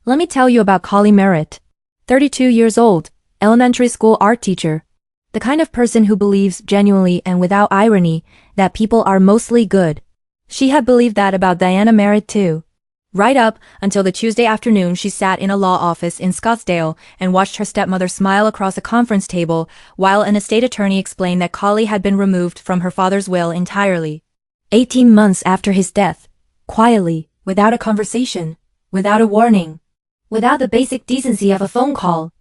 Let me tell you about Callie Merritt. 32 years old, elementary school art teacher. The kind of person who believes genuinely and without irony that people are mostly good. She had believed that about Diana Merritt too. Right up until the Tuesday afternoon she sat in a law office in Scottsdale and watched her stepmother smile across a conference table while an estate attorney explained that Callie had been removed from her father's will entirely. 18 months after his death. Quietly, without a conversation, without a warning, without the basic decency of a phone call.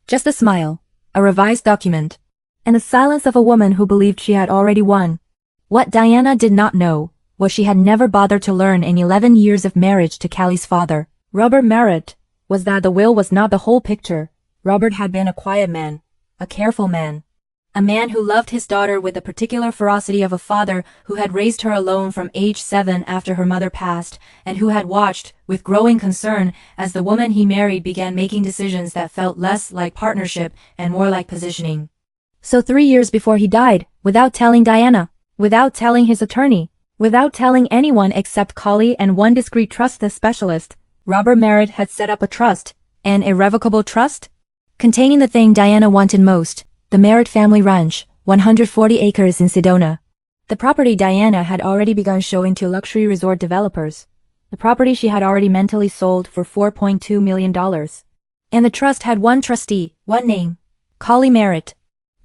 Just a smile, a revised document, and the silence of a woman who believed she had already won. What Diana did not know, what she had never bothered to learn in 11 years of marriage to Callie's father, Robert Merritt, was that the will was not the whole picture. Robert had been a quiet man, a careful man. A man who loved his daughter with the particular ferocity of a father who had raised her alone from age 7 after her mother passed, and who had watched, with growing concern, as the woman he married began making decisions that felt less like partnership and more like positioning. So 3 years before he died, without telling Diana, without telling his attorney, without telling anyone except Callie and one discreet trust specialist, Robert Merritt had set up a trust, an irrevocable trust, containing the thing Diana wanted most. The Merritt family ranch, 140 acres in Sedona. The property Diana had already begun showing to luxury resort developers. The property she had already mentally sold for $4.2 million. And the trust had one trustee, one name. Callie Merritt.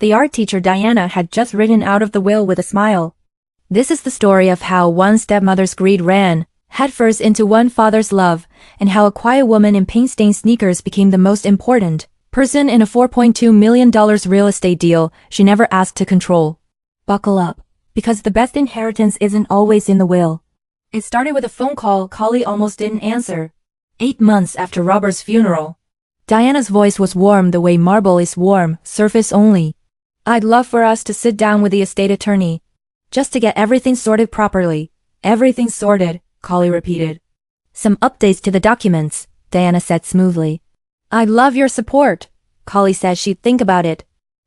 The art teacher Diana had just written out of the will with a smile. This is the story of how one stepmother's greed ran headfirst into one father's love, and how a quiet woman in paint-stained sneakers became the most important person in a $4.2 million real estate deal she never asked to control. Buckle up, because the best inheritance isn't always in the will. It started with a phone call Callie almost didn't answer. 8 months after Robert's funeral. Diana's voice was warm the way marble is warm, surface only. I'd love for us to sit down with the estate attorney. Just to get everything sorted properly. Everything sorted, Callie repeated. Some updates to the documents, Diana said smoothly. I'd love your support, Callie said she'd think about it.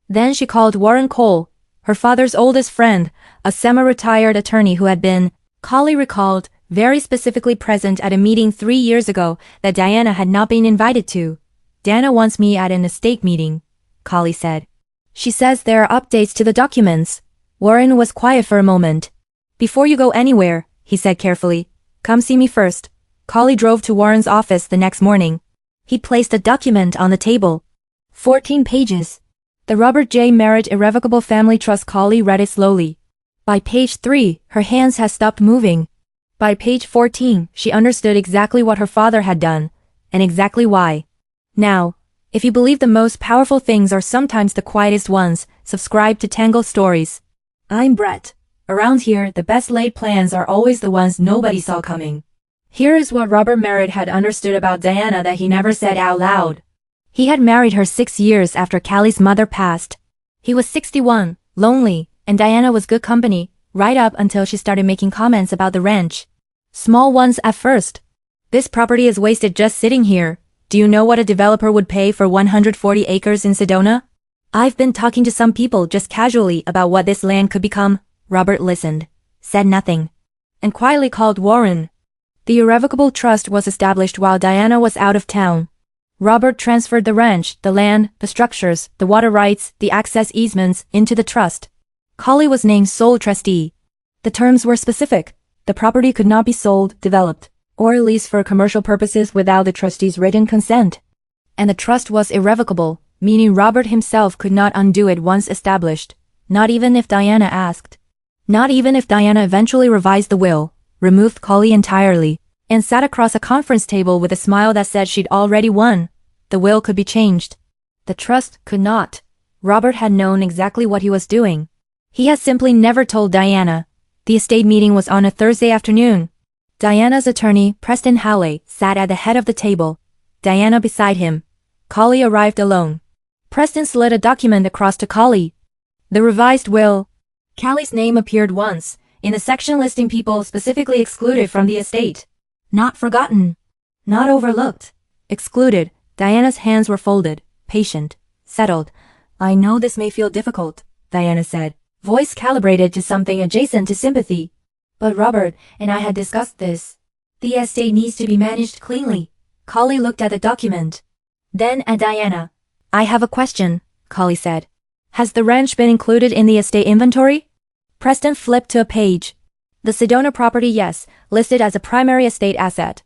Then she called Warren Cole, her father's oldest friend, a semi-retired attorney who had been, Callie recalled, very specifically present at a meeting 3 years ago that Diana had not been invited to. Diana wants me at an estate meeting, Callie said. She says there are updates to the documents. Warren was quiet for a moment. Before you go anywhere, he said carefully, come see me first. Callie drove to Warren's office the next morning. He placed a document on the table. 14 pages. The Robert J. Merritt Irrevocable Family Trust. Callie read it slowly. By page 3, her hands had stopped moving. By page 14, she understood exactly what her father had done, and exactly why. Now, if you believe the most powerful things are sometimes the quietest ones, subscribe to Tangled Stories. I'm Brett. Around here, the best laid plans are always the ones nobody saw coming. Here is what Robert Merritt had understood about Diana that he never said out loud. He had married her 6 years after Callie's mother passed. He was 61, lonely, and Diana was good company, right up until she started making comments about the ranch. Small ones at first. This property is wasted just sitting here. Do you know what a developer would pay for 140 acres in Sedona? I've been talking to some people just casually about what this land could become. Robert listened, said nothing, and quietly called Warren. The Irrevocable Trust was established while Diana was out of town. Robert transferred the ranch, the land, the structures, the water rights, the access easements into the trust. Callie was named sole trustee. The terms were specific. The property could not be sold, developed, or leased for commercial purposes without the trustee's written consent. And the trust was irrevocable, meaning Robert himself could not undo it once established, not even if Diana asked. Not even if Diana eventually revised the will, removed Callie entirely, and sat across a conference table with a smile that said she'd already won. The will could be changed. The trust could not. Robert had known exactly what he was doing. He had simply never told Diana. The estate meeting was on a Thursday afternoon. Diana's attorney, Preston Howley, sat at the head of the table. Diana beside him. Callie arrived alone. Preston slid a document across to Callie. The revised will. Callie's name appeared once, in the section listing people specifically excluded from the estate. Not forgotten. Not overlooked. Excluded. Diana's hands were folded, patient, settled. I know this may feel difficult, Diana said, voice calibrated to something adjacent to sympathy. But Robert and I had discussed this. The estate needs to be managed cleanly, Callie looked at the document. Then at Diana. I have a question, Callie said. Has the ranch been included in the estate inventory? Preston flipped to a page. The Sedona property, yes, listed as a primary estate asset.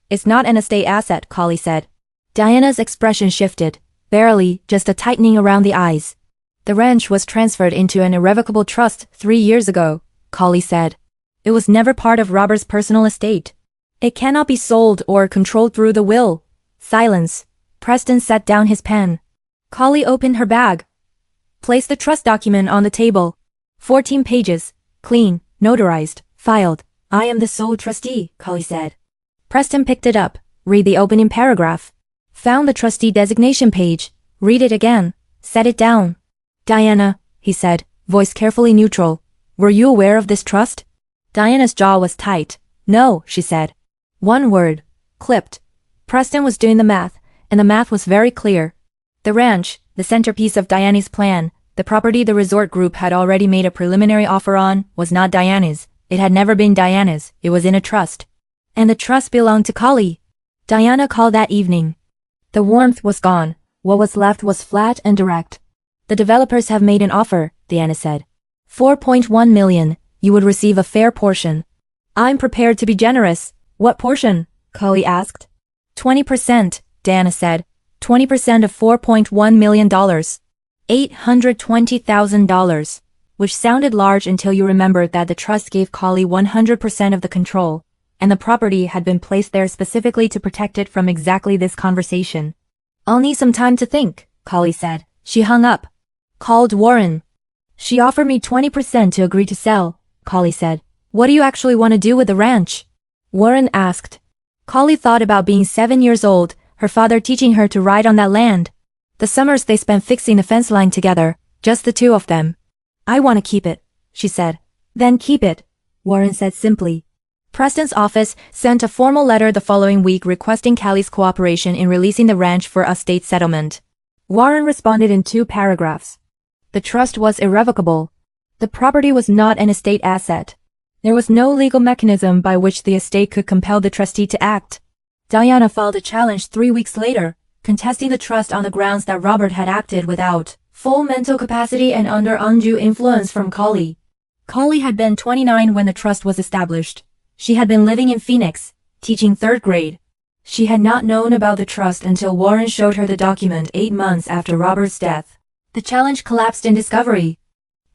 It's not an estate asset, Callie said. Diana's expression shifted. Barely, just a tightening around the eyes. The ranch was transferred into an irrevocable trust 3 years ago, Callie said. It was never part of Robert's personal estate. It cannot be sold or controlled through the will. Silence. Preston set down his pen. Callie opened her bag. Placed the trust document on the table. 14 pages. Clean, notarized, filed. I am the sole trustee, Callie said. Preston picked it up. Read the opening paragraph. Found the trustee designation page. Read it again. Set it down. Diana, he said, voice carefully neutral. Were you aware of this trust? Diana's jaw was tight. No, she said. One word. Clipped. Preston was doing the math, and the math was very clear. The ranch, the centerpiece of Diana's plan, the property the resort group had already made a preliminary offer on, was not Diana's. It had never been Diana's. It was in a trust. And the trust belonged to Callie. Diana called that evening. The warmth was gone. What was left was flat and direct. The developers have made an offer, Diana said. 4.1 million. You would receive a fair portion. I'm prepared to be generous. What portion? Callie asked. 20%, Diana said. 20% of $4.1 million. $820,000. Which sounded large until you remembered that the trust gave Callie 100% of the control, and the property had been placed there specifically to protect it from exactly this conversation. I'll need some time to think, Callie said. She hung up. Called Warren. She offered me 20% to agree to sell, Callie said. What do you actually want to do with the ranch? Warren asked. Callie thought about being 7 years old, her father teaching her to ride on that land. The summers they spent fixing the fence line together, just the two of them. I want to keep it, she said. Then keep it, Warren said simply. Preston's office sent a formal letter the following week requesting Callie's cooperation in releasing the ranch for estate settlement. Warren responded in 2 paragraphs. The trust was irrevocable. The property was not an estate asset. There was no legal mechanism by which the estate could compel the trustee to act. Diana filed a challenge 3 weeks later, contesting the trust on the grounds that Robert had acted without full mental capacity and under undue influence from Callie. Callie had been 29 when the trust was established. She had been living in Phoenix, teaching 3rd grade. She had not known about the trust until Warren showed her the document 8 months after Robert's death. The challenge collapsed in discovery.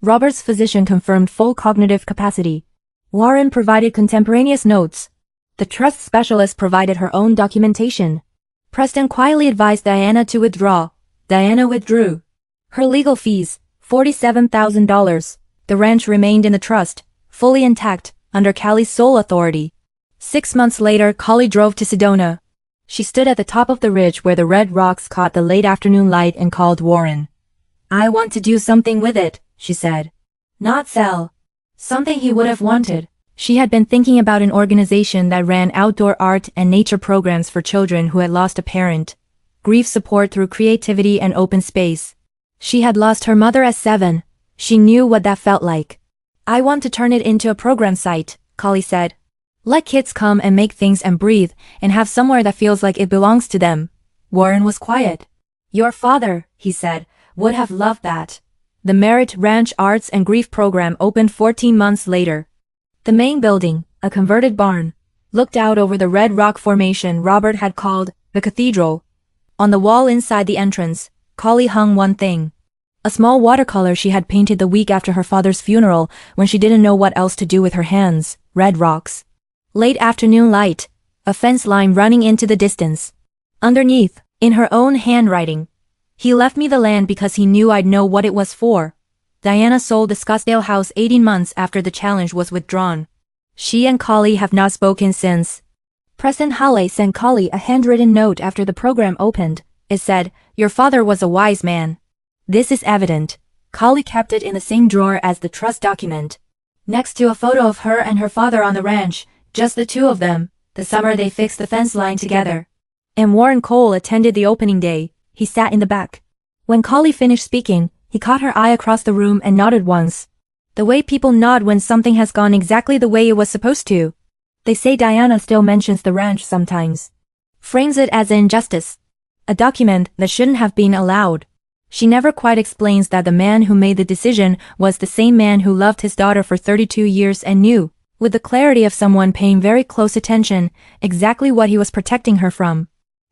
Robert's physician confirmed full cognitive capacity. Warren provided contemporaneous notes. The trust specialist provided her own documentation. Preston quietly advised Diana to withdraw. Diana withdrew. Her legal fees, $47,000. The ranch remained in the trust, fully intact, under Callie's sole authority. 6 months later, Callie drove to Sedona. She stood at the top of the ridge where the red rocks caught the late afternoon light and called Warren. I want to do something with it, she said. Not sell. Something he would have wanted. She had been thinking about an organization that ran outdoor art and nature programs for children who had lost a parent. Grief support through creativity and open space. She had lost her mother at 7. She knew what that felt like. I want to turn it into a program site, Callie said. Let kids come and make things and breathe and have somewhere that feels like it belongs to them. Warren was quiet. Your father, he said, would have loved that. The Merritt Ranch Arts and Grief program opened 14 months later. The main building, a converted barn, looked out over the red rock formation Robert had called the cathedral. On the wall inside the entrance, Callie hung one thing. A small watercolor she had painted the week after her father's funeral when she didn't know what else to do with her hands, red rocks. Late afternoon light, a fence line running into the distance. Underneath, in her own handwriting, he left me the land because he knew I'd know what it was for. Diana sold the Scottsdale house 18 months after the challenge was withdrawn. She and Callie have not spoken since. Preston Halley sent Callie a handwritten note after the program opened. It said, your father was a wise man. This is evident. Callie kept it in the same drawer as the trust document. Next to a photo of her and her father on the ranch, just the two of them, the summer they fixed the fence line together. And Warren Cole attended the opening day. He sat in the back. When Callie finished speaking, he caught her eye across the room and nodded once. The way people nod when something has gone exactly the way it was supposed to. They say Diana still mentions the ranch sometimes. frames it as injustice. A document that shouldn't have been allowed. She never quite explains that the man who made the decision was the same man who loved his daughter for 32 years and knew, with the clarity of someone paying very close attention, exactly what he was protecting her from.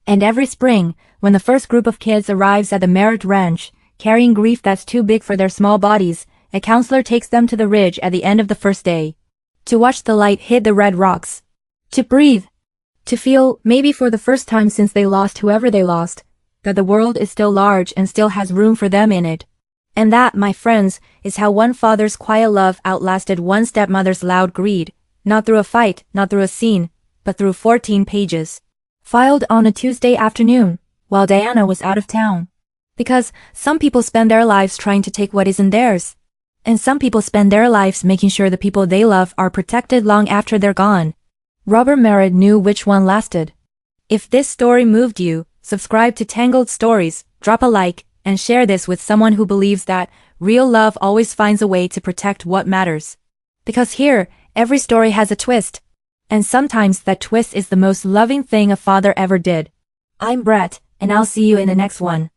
And every spring, when the first group of kids arrives at the Merritt ranch, carrying grief that's too big for their small bodies, a counselor takes them to the ridge at the end of the first day. To watch the light hit the red rocks. To breathe. To feel, maybe for the first time since they lost whoever they lost, that the world is still large and still has room for them in it. And that, my friends, is how one father's quiet love outlasted one stepmother's loud greed, not through a fight, not through a scene, but through 14 pages. Filed on a Tuesday afternoon, while Diana was out of town. Because some people spend their lives trying to take what isn't theirs. And some people spend their lives making sure the people they love are protected long after they're gone. Robert Merritt knew which one lasted. If this story moved you, subscribe to Tangled Stories, drop a like, and share this with someone who believes that real love always finds a way to protect what matters. Because here, every story has a twist. And sometimes that twist is the most loving thing a father ever did. I'm Brett, and I'll see you in the next one.